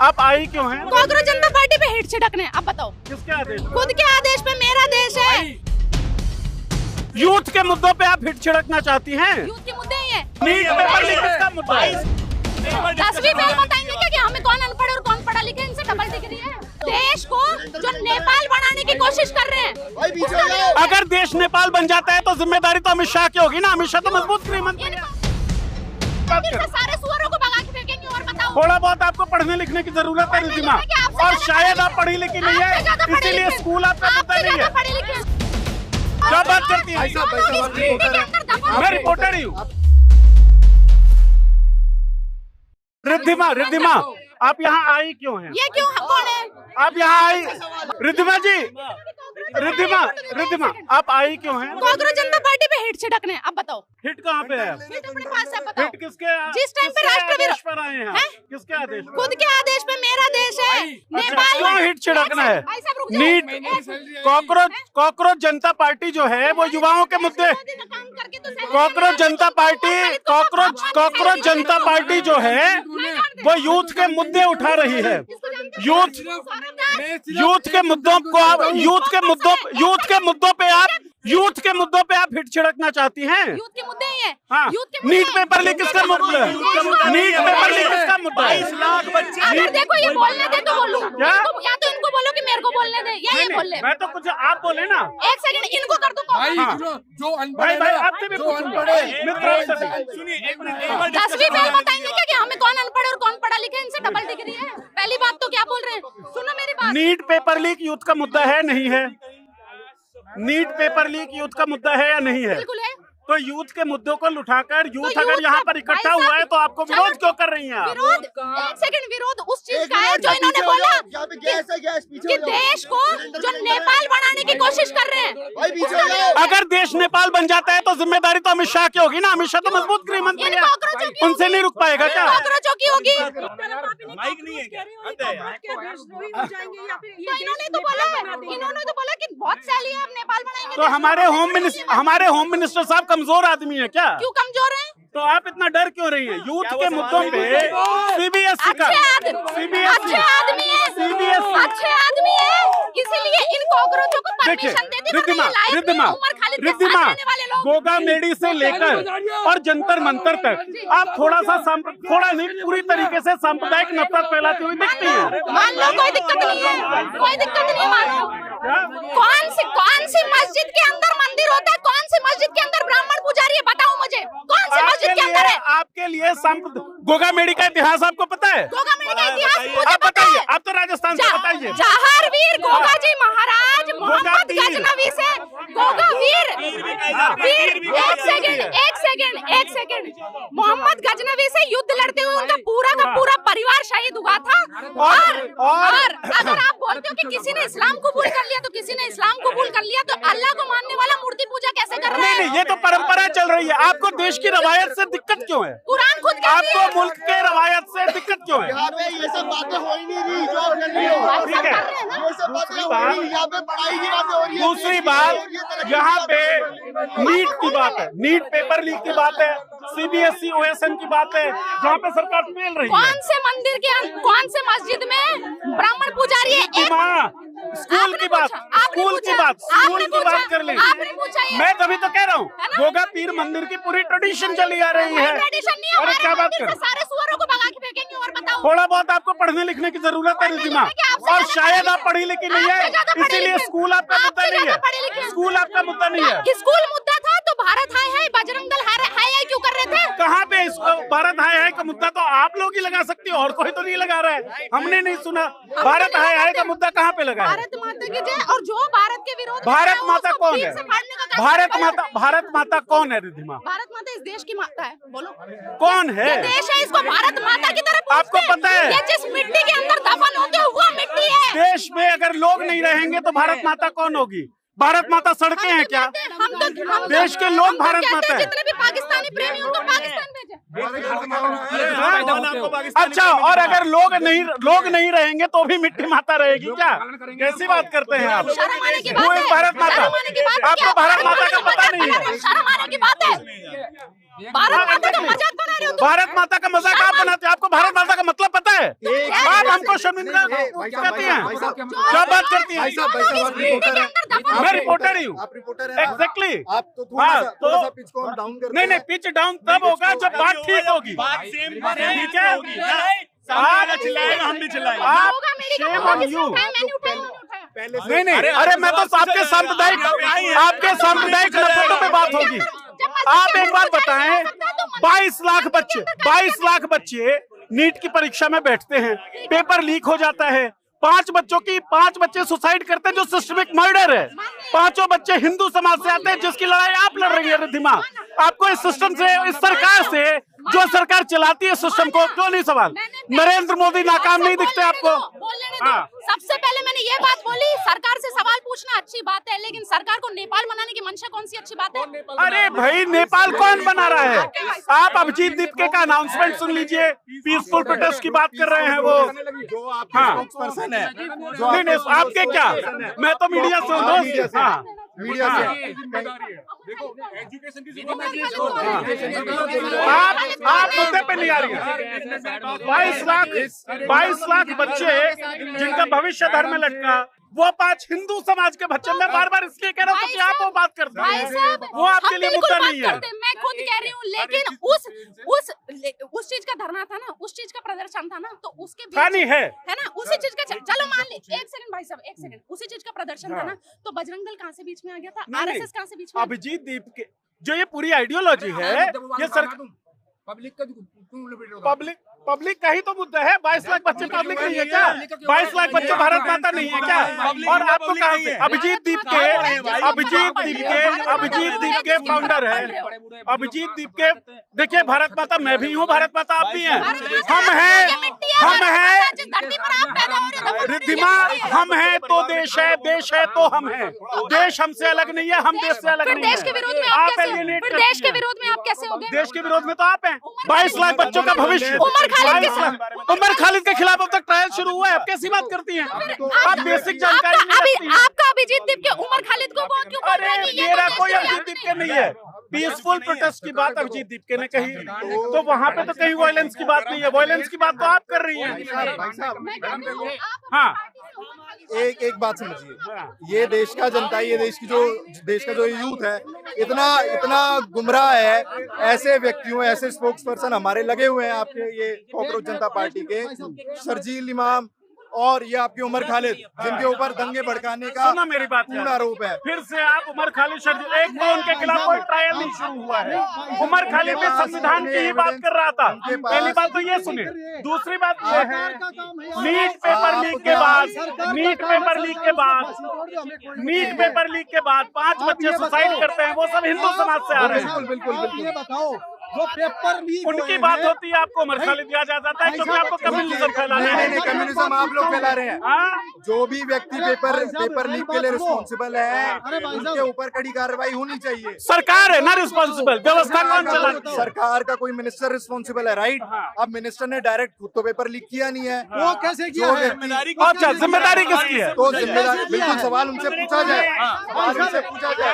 आप आई क्यों हैं? कांग्रेस जनता पार्टी पे हिट छिड़कने। अब बताओ किसके आदेश? खुद के आदेश पे। मेरा देश है। यूथ के मुद्दों पे आप हिट छिड़कना चाहती हैं? यूथ के मुद्दे ही है। नीट पेपर लीक किसका मुद्दा है? 10वीं फेल बताएंगे क्या कि हमें कौन अनपढ़ और कौन पढ़ा लिखा है? इनसे डबल डिग्री है। देश को जो नेपाल बनाने की कोशिश कर रहे हैं। अगर देश नेपाल बन जाता है तो जिम्मेदारी तो अमित शाह की होगी ना। अमित शाह तो मजबूत गृह मंत्री हैं। सारे सुअरों को भगा के फेंकेंगे। और बताओ, थोड़ा बहुत आपको पढ़ने लिखने की जरूरत है रिद्धिमा, और शायद आप पढ़ी लिखी नहीं है, इसीलिए स्कूल आपका पता नहीं है। क्या बात करती है? मैं रिपोर्टर ही हूँ। रिद्धिमा आप यहाँ आई क्यों हैं? ये क्यों कौन है? आप यहाँ आई रिद्धिमा जी, रिद्धिमा आप आई क्यों हैं? कांग्रेस जनता पार्टी पे हिट छिड़कने। अब बताओ हिट कहाँ पे है? हिट अपने पास है। बताओ हिट किसके? जिस टाइम पे राष्ट्र आदेश पर आए हैं? किसके आदेश? खुद के आदेश पे। मेरा देश है नेपाल। क्यों हिट छिड़कना है? भाई साहब रुक जाओ। नीट कॉकरोच जनता पार्टी जो है वो युवाओं के मुद्दे। कॉकरोच जनता पार्टी जो है वो यूथ के मुद्दे उठा रही है। यूथ के मुद्दों को आप यूथ के मुद्दों पे आप हिट छिड़कना चाहती हैं? यूथ के मुद्दे ही है। हाँ, नीट पेपर लीक किसका मुद्दा है? नीट पेपर लीक किसका मुद्दा है? 22 लाख बच्चे। अगर देखो ये बोलने दे तो बोलूं। क्या? या तो इनको बोलो कि मेरे को बोलने दे, या ये बोल ले। मैं तो कुछ आप बोले ना। एक सेकंड इनको कर दो कॉल। हाँ। जो अनपढ़ है, भाई आपसे भी जो अनपढ़ है, सुनिए 10वीं फेल बताएंगे क्या कि हमें कौन अनपढ़ और कौन पढ़ा लिखा है? इनसे डबल डिग्री है। पहली बात तो क्या बोल रहे हैं? सुनो मेरी बात। नीट पेपर लीक यूथ का मुद्दा है नहीं है? नीट पेपर लीक यूथ का मुद्दा है या नहीं है? बिल्कुल है। तो यूथ के मुद्दों को उठाकर यूथ अगर यहाँ पर इकट्ठा हुआ है तो आपको विरोध क्यों कर रही हैं आप? विरोध, एक सेकंड, विरोध उस चीज का है जो इन्होंने बोला कि देश को जो नेपाल बनाने की कोशिश कर रहे हैं। अगर देश नेपाल बन जाता है तो जिम्मेदारी तो अमित शाह की होगी ना। अमित शाह तो मजबूत गृह मंत्री है, उनसे नहीं रुक पाएगा क्या? कांग्रेसों की होगी। माइक नहीं है क्या? इन्होंने तो बोला कि बहुत सैली है, हम नेपाल बनाएंगे। तो हमारे होम मिनिस्टर साहब कमजोर आदमी है क्या? क्यों कमजोर है? तो आप इतना डर क्यों रही हैं? यूथ के मुद्दों पे सीबीएसई का अच्छे आदमी है, इसीलिए इन कांग्रेसों को परमिशन दे दी। रिद्धिमा गोगा मेडी से लेकर और जंतर मंतर तक आप थोड़ा नहीं पूरी तरीके से सांप्रदायिक नफरत फैलाती हुई दिखती है। मान लो कोई दिक्कत नहीं है, मानो। कौन सी मस्जिद के अंदर मंदिर होता है? कौन सी मस्जिद के अंदर ब्राह्मण पुजारी है? बताओ मुझे, कौन सी मस्जिद के अंदर है? आपके लिए गोगा मेडी का इतिहास आपको पता है? गोगा मेडी का इतिहास मुझे आप पता बताइए, है। आप तो राजस्थान से बताइए। जहारवीर गोगा जी महाराज मोहम्मद गजनवी से गोगा वीर एक सेकंड मोहम्मद गजनवी से युद्ध लड़ते हुए उनका पूरा का पूरा परिवार शहीद हुआ था। और अगर आप बोलते हो कि किसी ने इस्लाम कबूल कर लिया तो किसी ने इस्लाम कबूल कर लिया, तो अल्लाह को मानने वाला मूर्ति पूजा कैसे कर रहा है? नहीं, ये तो परंपरा चल रही है। आपको देश की रवायत से दिक्कत क्यों है? कुरान खुद आपको मुल्क के रवायत से दिक्कत क्यों है? यहाँ पे ये सब बातें हो ही नहीं रही जो आप कर रही हो। ठीक है। ये सब बातें हो रही है, यहाँ पे पढ़ाई की बातें हो रही है। दूसरी बात, यहाँ पे नीट की बात है, नीट पेपर लीक की बात है, सीबीएसई ओएसएम की बात है, जहाँ पे सरकार फेल रही है। कौन से मंदिर के कौन से मस्जिद में ब्राह्मण पुजारी है? स्कूल की बात कर ले। मैं तभी तो कह रहा हूँ, गोगा पीर मंदिर की पूरी ट्रेडिशन चली आ रही है। अरे क्या बात कर, सारे सुअरों को भगा के फेंकेंगे। और बताओ, थोड़ा बहुत आपको पढ़ने लिखने की जरूरत है रिद्धिमा, और शायद आप पढ़ी लिखी नहीं है, इसीलिए स्कूल आपका मुद्दा नहीं है। स्कूल आपका मुद्दा नहीं है। स्कूल मुद्दा था तो भारत हाय बजरंग दल हाय क्यों कर रहे थे? कहाँ पे इसको भारत हाय का मुद्दा तो आप लोग ही लगा सकती हो, और कोई तो नहीं लगा रहा है। हमने नहीं सुना भारत हाय का मुद्दा कहाँ पे लगा है? भारत माता की जय। और जो भारत के विरोध भारत माता कौन है? भारत माता कौन है रिद्धिमा? भारत माता इस देश की माता है। बोलो कौन है? देश है, इसको भारत माता की तरफ आपको पता है? ये जिस मिट्टी के अंदर दफन होते हो वो मिट्टी है। देश में अगर लोग नहीं रहेंगे तो भारत माता कौन होगी? भारत माता सड़कें हैं क्या? हम देश के लोग भारत माता है। जितने भी पाकिस्तानी प्रेमी उनको पाकिस्तान भेजे। अच्छा, और अगर लोग नहीं रहेंगे तो भी मिट्टी माता रहेगी क्या? कैसी बात करते हैं आप? वो एक भारत माता, आपको भारत माता का पता नहीं है? शर्म आने की बात है। भारत माता का मजाक बना रहे हो तुम। भारत माता का मजाक आप बनाते हैं? आपको भारत माता का मतलब पता है? आप हमको शर्मिंदा कहती हैं, क्या बात करती हैं? मैं रिपोर्टर ही हूँ। आप रिपोर्टर हैं। एग्जैक्टली। आप तो थोड़ा सा पिच को डाउन कर नहीं, पिच डाउन तब होगा जब बात ठीक होगी, ठीक है? आप चिल्लाएगा, हम भी चिल्लाएंगे। आप shame on you। नहीं, अरे मैं तो आपके सांप्रदायिक नफरतों पे बात होगी। आप एक बात बताएं, 22 लाख बच्चे नीट की परीक्षा में बैठते हैं, पेपर लीक हो जाता है, 5 बच्चे सुसाइड करते हैं जो सिस्टमिक मर्डर है, 5 बच्चे हिंदू समाज से आते हैं जिसकी लड़ाई आप लड़ रही है रिद्धिमा। आपको इस सिस्टम से, इस सरकार से, जो सरकार चलाती है सिस्टम को, क्यों नहीं सवाल? नरेंद्र मोदी नाकाम नहीं दिखते आपको? सबसे पहले मैंने ये बात बोली, सरकार से सवाल पूछना अच्छी बात है, लेकिन सरकार को नेपाल बनाने की मंशा कौन सी अच्छी बात है? अरे भाई, नेपाल कौन बना रहा है? आप अभिजीत दीपके का अनाउंसमेंट सुन लीजिए, पीसफुल प्रोटेस्ट की बात कर रहे हैं वो। हाँ, पर्सन है नहीं, आपके क्या, मैं तो मीडिया से हूँ दोस्त। हाँ, मीडिया से आप मुद्दे पे नहीं आ रही है। 22 लाख बच्चे जिनका भविष्य धर्म में लटका, वो 5 हिंदू समाज के बच्चे, मैं बार इसलिए कह रहा हूँ कि आप वो बात करते हैं, वो आपके लिए मुद्दा नहीं है। मैं खुद कह रही हूँ, लेकिन उस चीज का धरना था ना, उस चीज का प्रदर्शन था ना, तो उसके नहीं है ना, उसी चीज का, चलो मान ले, एक सेकंड भाई साहब, एक सेकंड, उसी चीज का प्रदर्शन था ना, तो बजरंग दल कहाँ से बीच में आ गया था? आरएसएस कहाँ से बीच में? अभिजीत दीपके जो ये पूरी आइडियोलॉजी है, ये पब्लिक का ही तो मुद्दा है। 22 लाख बच्चे पब्लिक नहीं है क्या? 22 लाख बच्चे भारत माता नहीं है क्या? और आपको कहाँ से? अभिजीत दीपके फाउंडर है। अभिजीत दीपके, देखिए, भारत माता मैं भी हूँ, भारत माता आप भी हैं, हम हैं रिद्धिमा, हम हैं तो देश है तो हम हैं। देश हमसे अलग नहीं है, हम देश से अलग नहीं है। देश के विरोध में आप कैसे हो गए? देश के विरोध में तो आप हैं। 22 लाख बच्चों का भविष्य, उमर खालिद के खिलाफ अब तक ट्रायल शुरू हुआ है, आप कैसी बात करती हैं? आप बेसिक जानकारी नहीं रखती हैं। आपका अभिजीत दीपके उमर खालिद को वो क्यों बोल रहे हैं? मेरा कोई अभिजीत दीपके नहीं है। पीसफुल प्रोटेस्ट की बात अभिजीत दीपके ने कही, तो वहाँ पे तो कहीं वायलेंस की बात नहीं है। वायलेंस की बात तो आप कर रही हैं। हाँ, एक बात समझिए, ये देश का जनता, ये देश का जो यूथ है, इतना गुमराह है। ऐसे व्यक्तियों, ऐसे स्पोक्स पर्सन हमारे लगे हुए हैं आपके ये कॉकरोच जनता पार्टी के, शर्जील इमाम और ये आपकी उमर खालिद, जिनके ऊपर दंगे भड़काने का मेरी बात पूर्ण आरोप है। फिर से आप उमर खालिद, शर्जील, एक तो उनके खिलाफ कोई ट्रायल नहीं शुरू हुआ है। उमर खालिद भी संविधान की ही बात कर रहा था। पहली बात तो ये सुनिए, दूसरी बात ये है, नीट पेपर लीक के बाद 5 बच्चे सुसाइड करते हैं, वो सब हिंदू समाज से आ रहे हैं। बिल्कुल बताओ, जो पेपर लीक उनकी बात होती है, आपको उमर खालिद दिया जाता है क्योंकि आपको कम्युनिज्म फैलाना है। नहीं, कम्युनिज्म आप लोग फैला रहे हैं। जो भी व्यक्ति पेपर लीक के लिए रिस्पॉन्सिबल है, उनके ऊपर कड़ी कार्रवाई होनी चाहिए। सरकार है ना रिस्पॉन्सिबल, व्यवस्था कौन चलाती है? सरकार का कोई मिनिस्टर रिस्पॉन्सिबल है, राइट? अब मिनिस्टर ने डायरेक्ट खुद तो पेपर लीक किया नहीं है, वो कैसे किया है? अच्छा, जिम्मेदारी किसकी है? तो जिम्मेदारी, बिल्कुल सवाल उनसे पूछा जाए,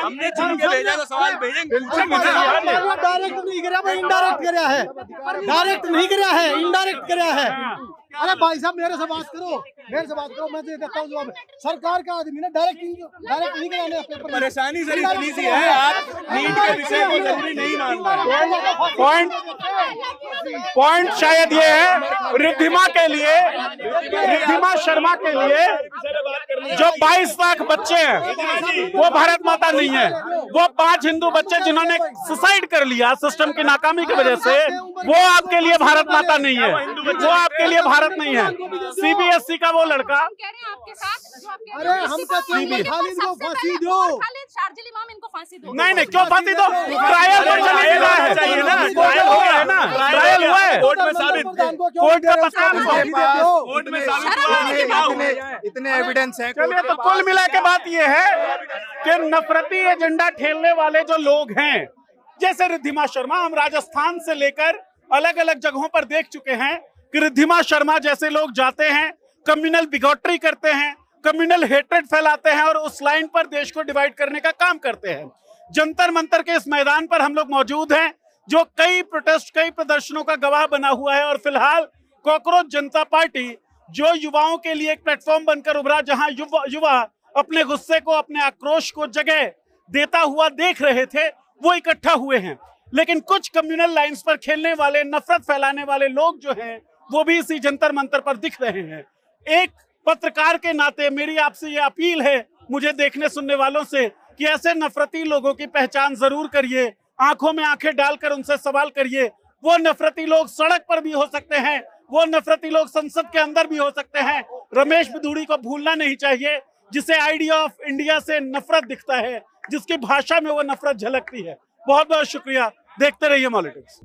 हमने चुन के भेजा तो सवाल भेजेंगे। डायरेक्ट नहीं करा, इनडायरेक्ट कराया है, डायरेक्ट नहीं कराया है, इनडायरेक्ट कराया है। अरे भाई साहब, मेरे से बात करो, मैं दे देता हूँ जवाब। सरकार का आदमी ना, डायरेक्ट नहीं कराने पेपर। परेशानी सर इतनी सी है, आप नीट के विषय को जरूरी नहीं मान रहे। पॉइंट शायद ये है, रिद्धिमा शर्मा के लिए जो 22 लाख बच्चे हैं वो भारत माता नहीं है। वो 5 हिंदू बच्चे जिन्होंने सुसाइड कर लिया सिस्टम की नाकामी की वजह से, वो आपके लिए भारत माता नहीं है, वो आपके लिए भारत नहीं है। सीबीएसई का वो लड़का, अरे हमको खालिद को फांसी दो, शार्जिल इमाम इनको फांसी दो। नहीं, क्यों फांसी दो? ट्रायल तो चलेगा है, ट्रायल हुआ है ना, ट्रायल हुआ है, कोर्ट में साबित, कोर्ट का पता कोर्ट में साबित, इतने एविडेंस हैं। चलिए, तो कुल मिला के बात ये है कि नफरती एजेंडा खेलने वाले जो लोग हैं, जैसे रिद्धिमा शर्मा, हम राजस्थान से लेकर अलग अलग जगहों पर देख चुके हैं कि रिद्धिमा शर्मा जैसे लोग जाते हैं, कम्युनल बिगॉटरी करते हैं, कम्युनल हेट्रेड फैलाते हैं और उस लाइन पर देश को डिवाइड करने का काम करते हैं। जंतर मंतर के इस मैदान पर हम लोग मौजूद हैं, जो कई प्रोटेस्ट, कई प्रदर्शनों का गवाह बना हुआ है। और फिलहाल कॉकरोच जनता पार्टी जो युवाओं के लिए एक प्लेटफॉर्म बनकर उभरा, जहां युवा अपने गुस्से को, अपने आक्रोश को जगह देता हुआ देख रहे थे, वो इकट्ठा हुए हैं। लेकिन कुछ कम्युनल लाइंस पर खेलने वाले, नफरत फैलाने वाले लोग जो हैं, वो भी इसी जंतर मंतर पर दिख रहे हैं। एक पत्रकार के नाते मेरी आपसे ये अपील है, मुझे देखने सुनने वालों से, कि ऐसे नफरती लोगों की पहचान जरूर करिए, आंखों में आंखें डालकर उनसे सवाल करिए। वो नफरती लोग सड़क पर भी हो सकते हैं, वो नफरती लोग संसद के अंदर भी हो सकते हैं। रमेश बिधूड़ी को भूलना नहीं चाहिए, जिसे आइडिया ऑफ इंडिया से नफरत दिखता है, जिसकी भाषा में वो नफरत झलकती है। बहुत बहुत शुक्रिया, देखते रहिए मॉलिटिक्स।